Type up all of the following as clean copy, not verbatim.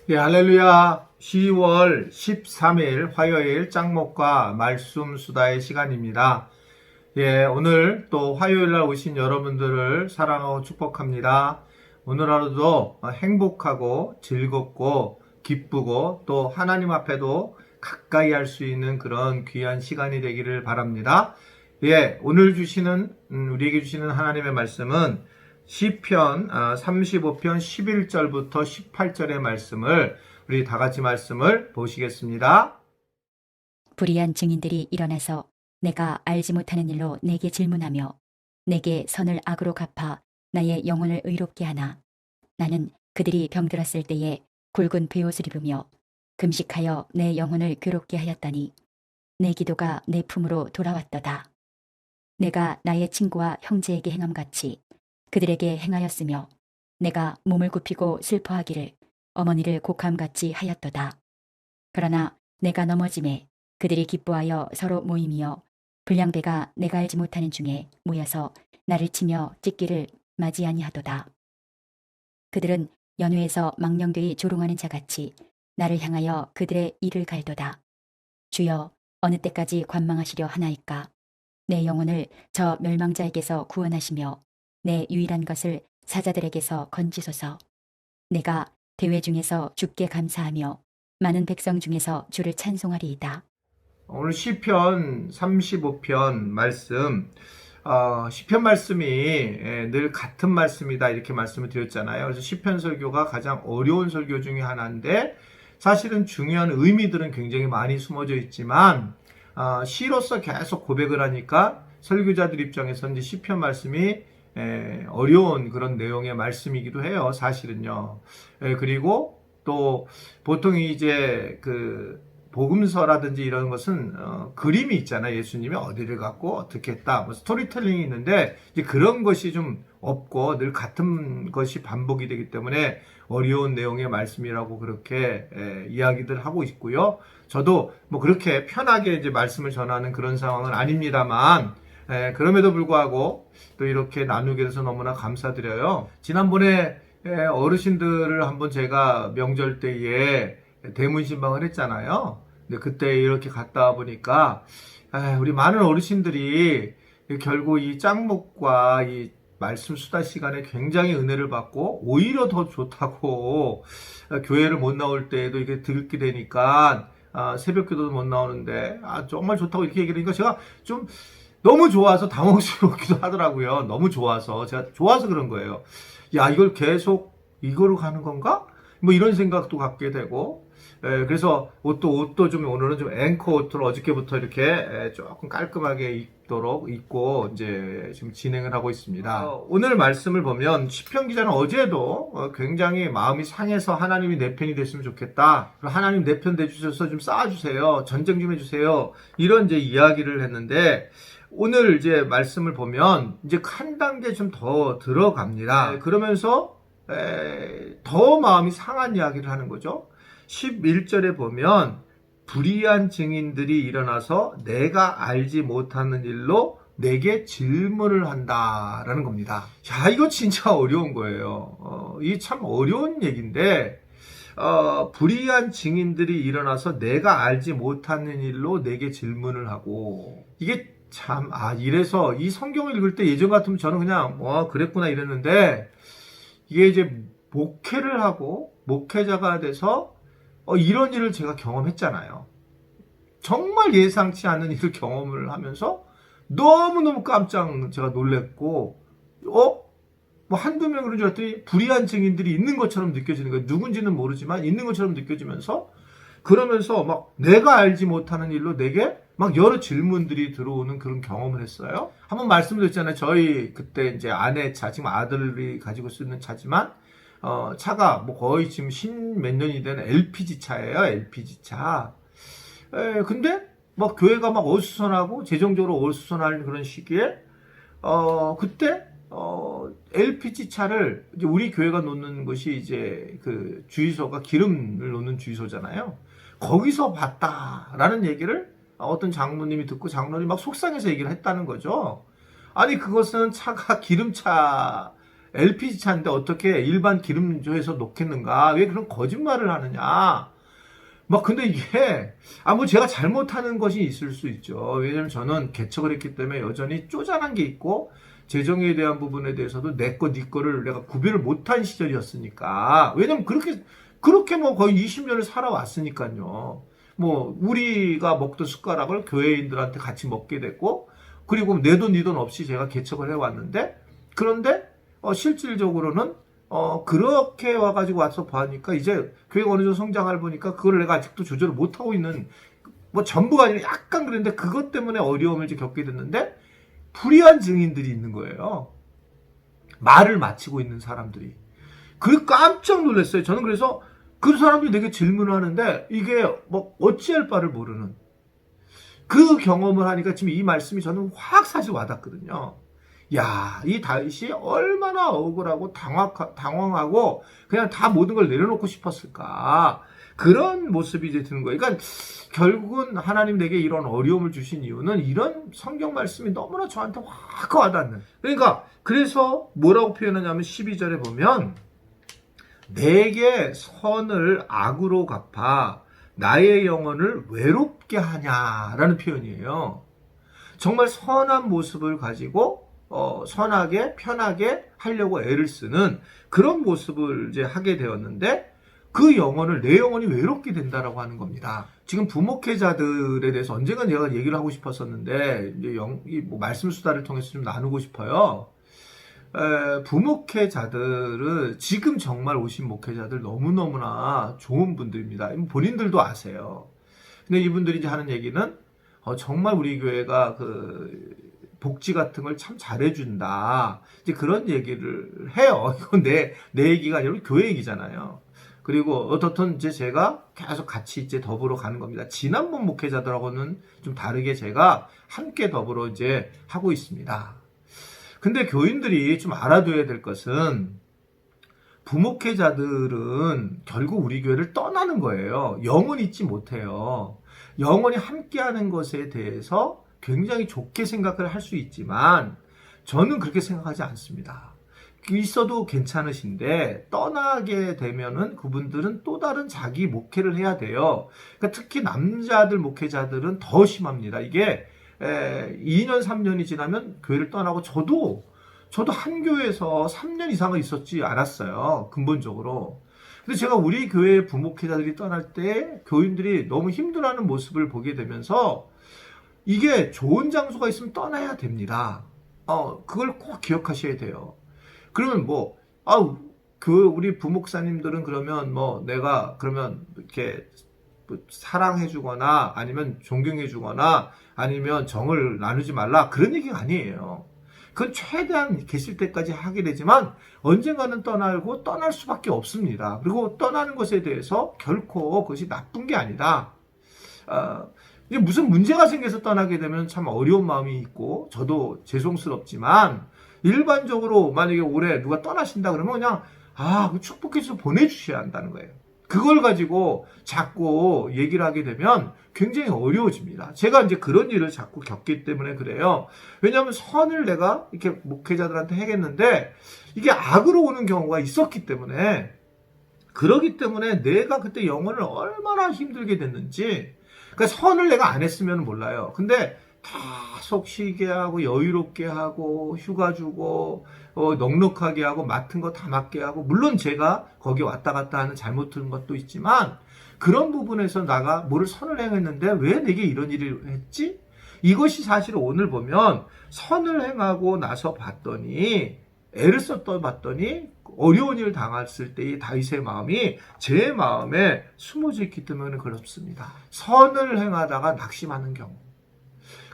네, 할렐루야. 10월 13일 화요일 짱목과 말씀 수다의 시간입니다. 예, 오늘 또 화요일 날 오신 여러분들을 사랑하고 축복합니다. 오늘 하루도 행복하고 즐겁고 기쁘고 또 하나님 앞에도 가까이 할 수 있는 그런 귀한 시간이 되기를 바랍니다. 예, 오늘 우리에게 주시는 하나님의 말씀은 시편 35편 11절부터 18절의 말씀을 우리 다 같이 말씀을 보시겠습니다. 불의한 증인들이 일어나서 내가 알지 못하는 일로 내게 질문하며 내게 선을 악으로 갚아 나의 영혼을 의롭게 하나. 나는 그들이 병들었을 때에 굵은 베옷을 입으며 금식하여 내 영혼을 괴롭게 하였더니 내 기도가 내 품으로 돌아왔도다. 내가 나의 친구와 형제에게 행함같이 그들에게 행하였으며 내가 몸을 굽히고 슬퍼하기를 어머니를 곡함같이 하였도다. 그러나 내가 넘어짐에 그들이 기뻐하여 서로 모임이여 불량배가 내가 알지 못하는 중에 모여서 나를 치며 찢기를 맞이 아니하도다. 그들은 연회에서 망령되이 조롱하는 자같이 나를 향하여 그들의 이를 갈도다. 주여, 어느 때까지 관망하시려 하나이까? 내 영혼을 저 멸망자에게서 구원하시며 내 유일한 것을 사자들에게서 건지소서. 내가 대회 중에서 주께 감사하며 많은 백성 중에서 주를 찬송하리이다. 오늘 시편 35편 말씀, 시편 말씀이 늘 같은 말씀이다 이렇게 말씀을 드렸잖아요. 그래서 시편 설교가 가장 어려운 설교 중에 하나인데 사실은 중요한 의미들은 굉장히 많이 숨어져 있지만 시로서 계속 고백을 하니까 설교자들 입장에서는 이제 시편 말씀이 어려운 그런 내용의 말씀이기도 해요. 사실은요. 그리고 또 보통 이제 그 복음서라든지 이런 것은 그림이 있잖아요. 예수님이 어디를 갔고 어떻게 했다. 뭐 스토리텔링이 있는데 이제 그런 것이 좀 없고 늘 같은 것이 반복이 되기 때문에 어려운 내용의 말씀이라고 그렇게 이야기들 하고 있고요. 저도 뭐 그렇게 편하게 이제 말씀을 전하는 그런 상황은 아닙니다만 그럼에도 불구하고 또 이렇게 나누게 돼서 너무나 감사드려요. 지난번에 어르신들을 한번 제가 명절 때에 대문신방을 했잖아요. 근데 그때 이렇게 갔다 와 보니까 우리 많은 어르신들이 결국 이 짱목과 이 말씀 수다 시간에 굉장히 은혜를 받고 오히려 더 좋다고 교회를 못 나올 때에도 이렇게 듣게 되니까 새벽 기도도 못 나오는데 정말 좋다고 이렇게 얘기하니까 제가 좀 너무 좋아서 당황스럽기도 하더라고요. 너무 좋아서 제가 좋아서 그런 거예요. 야, 이걸 계속 이거로 가는 건가? 뭐 이런 생각도 갖게 되고 그래서 옷도 좀 오늘은 좀 앵커 옷을 어저께부터 이렇게 조금 깔끔하게 입고 이제 지금 진행을 하고 있습니다. 오늘 말씀을 보면 시편 기자는 어제도 굉장히 마음이 상해서 하나님이 내 편이 됐으면 좋겠다. 하나님 내 편 돼주셔서 좀 쌓아주세요. 전쟁 좀 해주세요. 이런 이제 이야기를 했는데 오늘 이제 말씀을 보면 이제 한 단계 좀 더 들어갑니다. 그러면서 더 마음이 상한 이야기를 하는 거죠. 11절에 보면 불의한 증인들이 일어나서 내가 알지 못하는 일로 내게 질문을 한다라는 겁니다. 자, 이거 진짜 어려운 거예요. 이게 참 어려운 얘기인데 불의한 증인들이 일어나서 내가 알지 못하는 일로 내게 질문을 하고 이게 참 이래서 이 성경을 읽을 때 예전 같으면 저는 그냥 그랬구나 이랬는데 이게 이제 목회를 하고 목회자가 돼서 이런 일을 제가 경험했잖아요. 정말 예상치 않은 일을 경험을 하면서 너무너무 깜짝 제가 놀랬고 뭐 한두 명 그런 줄 알았더니 불의한 증인들이 있는 것처럼 느껴지는 거예요. 누군지는 모르지만 있는 것처럼 느껴지면서 그러면서 막 내가 알지 못하는 일로 내게 막 여러 질문들이 들어오는 그런 경험을 했어요. 한번 말씀드렸잖아요. 저희 그때 이제 아내 차, 지금 아들이 가지고 쓰는 차지만 차가 뭐 거의 지금 몇 년이 된 LPG 차예요. LPG 차. 근데 막 교회가 막 어수선하고 재정적으로 어수선할 그런 시기에 그때 LPG 차를 이제 우리 교회가 놓는 것이 이제 그 주유소가 기름을 놓는 주유소잖아요. 거기서 봤다라는 얘기를 어떤 장로님이 듣고 장로님이 막 속상해서 얘기를 했다는 거죠. 아니 그것은 차가 기름차에 LPG 차인데 어떻게 일반 기름조에서 놓겠는가? 왜 그런 거짓말을 하느냐? 막 근데 이게 뭐 제가 잘못하는 것이 있을 수 있죠. 왜냐면 저는 개척을 했기 때문에 여전히 쪼잔한 게 있고 재정에 대한 부분에 대해서도 내 거, 네 거를 내가 구별을 못한 시절이었으니까. 왜냐면 그렇게 뭐 거의 20년을 살아왔으니까요. 뭐 우리가 먹던 숟가락을 교회인들한테 같이 먹게 됐고, 그리고 내 돈, 네 돈 없이 제가 개척을 해왔는데, 그런데 실질적으로는 그렇게 와가지고 와서 보니까 이제 교회가 어느 정도 성장을 보니까 그걸 내가 아직도 조절을 못하고 있는, 뭐 전부가 아니라 약간 그랬는데 그것 때문에 어려움을 이제 겪게 됐는데, 불의한 증인들이 있는 거예요. 말을 마치고 있는 사람들이. 그리고 깜짝 놀랐어요. 저는 그래서 그 사람들이 내게 질문을 하는데 이게 뭐 어찌할 바를 모르는 그 경험을 하니까 지금 이 말씀이 저는 확 사실 와닿거든요. 야, 이 다윗이 얼마나 억울하고 당황하고 그냥 다 모든 걸 내려놓고 싶었을까. 그런 모습이 이제 드는 거예요. 그러니까 결국은 하나님 내게 이런 어려움을 주신 이유는 이런 성경 말씀이 너무나 저한테 확 와닿는. 그러니까 그래서 뭐라고 표현하냐면 12절에 보면 내게 선을 악으로 갚아 나의 영혼을 외롭게 하냐라는 표현이에요. 정말 선한 모습을 가지고 선하게 편하게 하려고 애를 쓰는 그런 모습을 이제 하게 되었는데 그 영혼을 내 영혼이 외롭게 된다라고 하는 겁니다. 지금 부목회자들에 대해서 언젠가 제가 얘기를 하고 싶었었는데 이제 뭐 말씀 수다를 통해서 좀 나누고 싶어요. 부목회자들은 지금 정말 오신 목회자들 너무너무나 좋은 분들입니다. 본인들도 아세요. 근데 이분들이 이제 하는 얘기는 정말 우리 교회가 그 복지 같은 걸 참 잘해준다. 이제 그런 얘기를 해요. 이건 내 얘기가 아니라 교회 얘기잖아요. 그리고 어떻든 이제 제가 계속 같이 이제 더불어 가는 겁니다. 지난번 목회자들하고는 좀 다르게 제가 함께 더불어 이제 하고 있습니다. 근데 교인들이 좀 알아둬야 될 것은 부목회자들은 결국 우리 교회를 떠나는 거예요. 영원히 있지 못해요. 영원히 함께하는 것에 대해서 굉장히 좋게 생각을 할 수 있지만 저는 그렇게 생각하지 않습니다. 있어도 괜찮으신데 떠나게 되면은 그분들은 또 다른 자기 목회를 해야 돼요. 그러니까 특히 남자들 목회자들은 더 심합니다. 이게 2년 3년이 지나면 교회를 떠나고 저도 한 교회에서 3년 이상을 있었지 않았어요. 근본적으로. 근데 제가 우리 교회 부목회자들이 떠날 때 교인들이 너무 힘들어하는 모습을 보게 되면서 이게 좋은 장소가 있으면 떠나야 됩니다. 그걸 꼭 기억하셔야 돼요. 그러면 우리 부목사님들은 그러면 내가 그러면 이렇게 사랑해주거나 아니면 존경해주거나 아니면 정을 나누지 말라 그런 얘기가 아니에요. 그건 최대한 계실 때까지 하게 되지만 언젠가는 떠날 수밖에 없습니다. 그리고 떠나는 것에 대해서 결코 그것이 나쁜 게 아니다. 이제 무슨 문제가 생겨서 떠나게 되면 참 어려운 마음이 있고 저도 죄송스럽지만 일반적으로 만약에 올해 누가 떠나신다 그러면 그냥 축복해서 보내주셔야 한다는 거예요. 그걸 가지고 자꾸 얘기를 하게 되면 굉장히 어려워집니다. 제가 이제 그런 일을 자꾸 겪기 때문에 그래요. 왜냐하면 선을 내가 이렇게 목회자들한테 해겠는데 이게 악으로 오는 경우가 있었기 때문에 그러기 때문에 내가 그때 영혼을 얼마나 힘들게 됐는지 그러니까 선을 내가 안 했으면 몰라요. 근데 계속 쉬게 하고 여유롭게 하고 휴가 주고 넉넉하게 하고 맡은 거 다 맡게 하고 물론 제가 거기 왔다 갔다 하는 잘못 들은 것도 있지만 그런 부분에서 내가 뭐를 선을 행했는데 왜 내게 이런 일을 했지? 이것이 사실 오늘 보면 선을 행하고 나서 봤더니 애를 썼던 봤더니 어려운 일을 당했을 때의 다윗의 마음이 제 마음에 숨어져 있기 때문에 그렇습니다. 선을 행하다가 낙심하는 경우.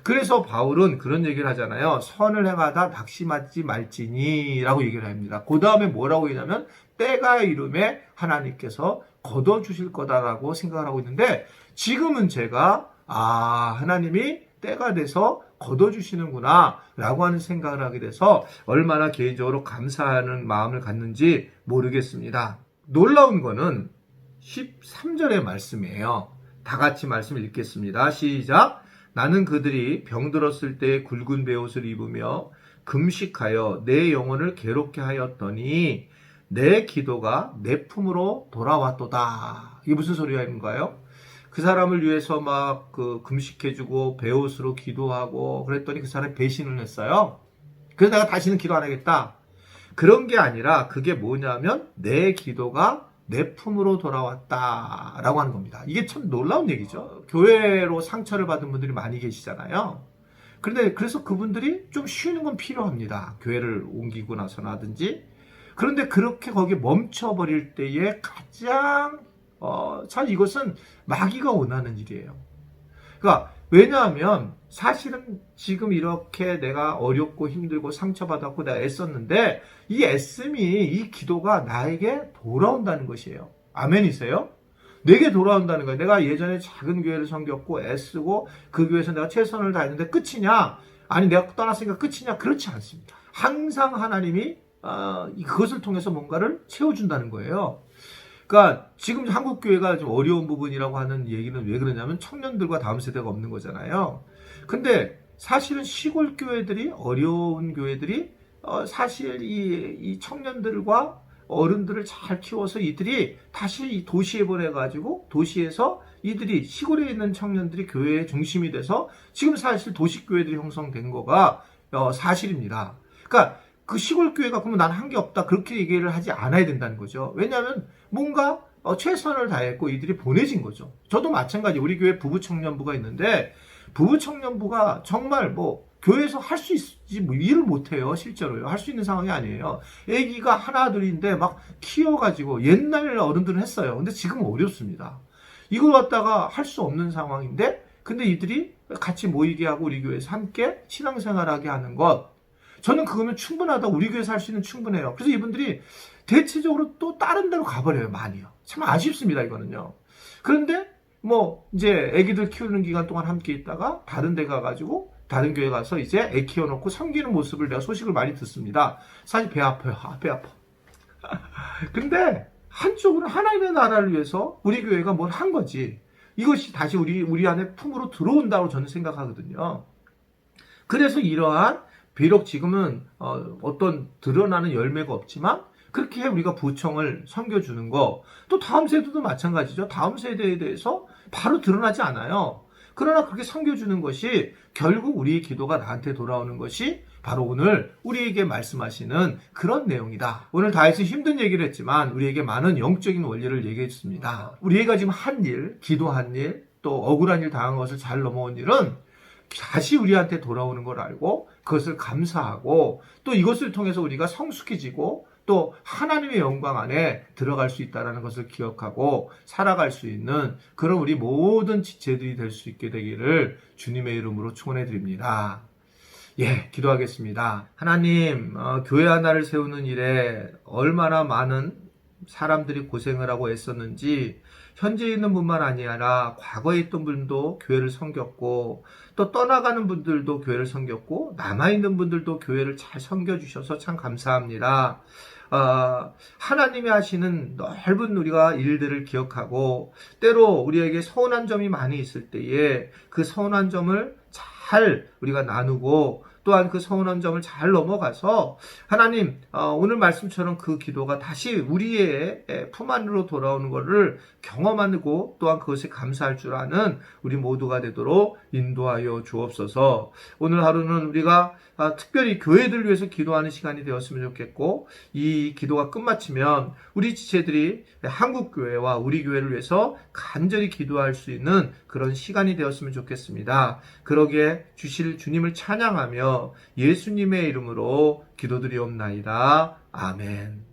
그래서 바울은 그런 얘기를 하잖아요. 선을 행하다 낙심하지 말지니 라고 얘기를 합니다. 그 다음에 뭐라고 했냐면 때가 이름에 하나님께서 거둬주실 거다라고 생각을 하고 있는데 지금은 제가 하나님이 때가 돼서 거둬주시는구나 라고 하는 생각을 하게 돼서 얼마나 개인적으로 감사하는 마음을 갖는지 모르겠습니다. 놀라운 거는 13절의 말씀이에요. 다 같이 말씀을 읽겠습니다. 시작. 나는 그들이 병들었을 때 굵은 베옷을 입으며 금식하여 내 영혼을 괴롭게 하였더니 내 기도가 내 품으로 돌아왔도다. 이게 무슨 소리인가요? 그 사람을 위해서 막 금식해주고 베옷으로 기도하고 그랬더니 그 사람이 배신을 했어요. 그래서 내가 다시는 기도 안 하겠다. 그런 게 아니라 그게 뭐냐면 내 기도가 내 품으로 돌아왔다라고 하는 겁니다. 이게 참 놀라운 얘기죠. 교회로 상처를 받은 분들이 많이 계시잖아요. 그런데 그래서 그분들이 좀 쉬는 건 필요합니다. 교회를 옮기고 나서나든지. 그런데 그렇게 거기에 멈춰버릴 때에 가장 참 이것은 마귀가 원하는 일이에요. 그러니까 왜냐하면 사실은 지금 이렇게 내가 어렵고 힘들고 상처받았고 내가 애썼는데 이 애씀이 이 기도가 나에게 돌아온다는 것이에요. 아멘이세요? 내게 돌아온다는 거예요. 내가 예전에 작은 교회를 섬겼고 애쓰고 그 교회에서 내가 최선을 다했는데 끝이냐? 아니 내가 떠났으니까 끝이냐? 그렇지 않습니다. 항상 하나님이 그것을 통해서 뭔가를 채워준다는 거예요. 그러니까 지금 한국 교회가 좀 어려운 부분이라고 하는 얘기는 왜 그러냐면 청년들과 다음 세대가 없는 거잖아요. 근데 사실은 시골 교회들이 어려운 교회들이 사실 이 청년들과 어른들을 잘 키워서 이들이 다시 이 도시에 보내가지고 도시에서 이들이 시골에 있는 청년들이 교회의 중심이 돼서 지금 사실 도시교회들이 형성된 거가 사실입니다. 그러니까 그 시골 교회가 그러면 난 한 게 없다 그렇게 얘기를 하지 않아야 된다는 거죠. 왜냐하면 뭔가 최선을 다했고 이들이 보내진 거죠. 저도 마찬가지 우리 교회 부부 청년부가 있는데 부부 청년부가 정말 교회에서 할 수 있지 일을 못해요. 실제로요. 할 수 있는 상황이 아니에요. 아기가 하나 둘인데 막 키워가지고 옛날 어른들은 했어요. 근데 지금 어렵습니다. 이걸 갖다가 할 수 없는 상황인데 근데 이들이 같이 모이게 하고 우리 교회에서 함께 신앙생활하게 하는 것 저는 그거면 충분하다. 우리 교회에서 할 수 있는 충분해요. 그래서 이분들이 대체적으로 또 다른 데로 가버려요. 많이요. 참 아쉽습니다. 이거는요. 그런데 이제 아기들 키우는 기간 동안 함께 있다가 다른 데 가가지고 다른 교회 가서 이제 애 키워놓고 섬기는 모습을 내가 소식을 많이 듣습니다. 사실 배 아파요. 배 아파. 근데 한쪽으로 하나님의 나라를 위해서 우리 교회가 뭘 한 거지. 이것이 다시 우리 안에 품으로 들어온다고 저는 생각하거든요. 그래서 이러한 비록 지금은 어떤 드러나는 열매가 없지만 그렇게 우리가 부청을 섬겨주는 거 또 다음 세대도 마찬가지죠. 다음 세대에 대해서 바로 드러나지 않아요. 그러나 그렇게 섬겨주는 것이 결국 우리의 기도가 나한테 돌아오는 것이 바로 오늘 우리에게 말씀하시는 그런 내용이다. 오늘 다윗은 힘든 얘기를 했지만 우리에게 많은 영적인 원리를 얘기했습니다. 우리가 지금 한 일, 기도한 일, 또 억울한 일 당한 것을 잘 넘어온 일은 다시 우리한테 돌아오는 걸 알고 그것을 감사하고 또 이것을 통해서 우리가 성숙해지고 또 하나님의 영광 안에 들어갈 수 있다는 것을 기억하고 살아갈 수 있는 그런 우리 모든 지체들이 될 수 있게 되기를 주님의 이름으로 축원해 드립니다. 기도하겠습니다. 하나님, 교회 하나를 세우는 일에 얼마나 많은 사람들이 고생을 하고 애썼는지 현재 있는 분만 아니라 과거에 있던 분도 교회를 섬겼고 또 떠나가는 분들도 교회를 섬겼고 남아있는 분들도 교회를 잘 섬겨주셔서 참 감사합니다. 하나님이 하시는 넓은 우리가 일들을 기억하고 때로 우리에게 서운한 점이 많이 있을 때에 그 서운한 점을 잘 우리가 나누고 또한 그 서운한 점을 잘 넘어가서 하나님 오늘 말씀처럼 그 기도가 다시 우리의 품 안으로 돌아오는 것을 경험하고 또한 그것에 감사할 줄 아는 우리 모두가 되도록 인도하여 주옵소서. 오늘 하루는 우리가 특별히 교회들 위해서 기도하는 시간이 되었으면 좋겠고 이 기도가 끝마치면 우리 지체들이 한국 교회와 우리 교회를 위해서 간절히 기도할 수 있는 그런 시간이 되었으면 좋겠습니다. 그러기에 주실 주님을 찬양하며 예수님의 이름으로 기도드리옵나이다. 아멘.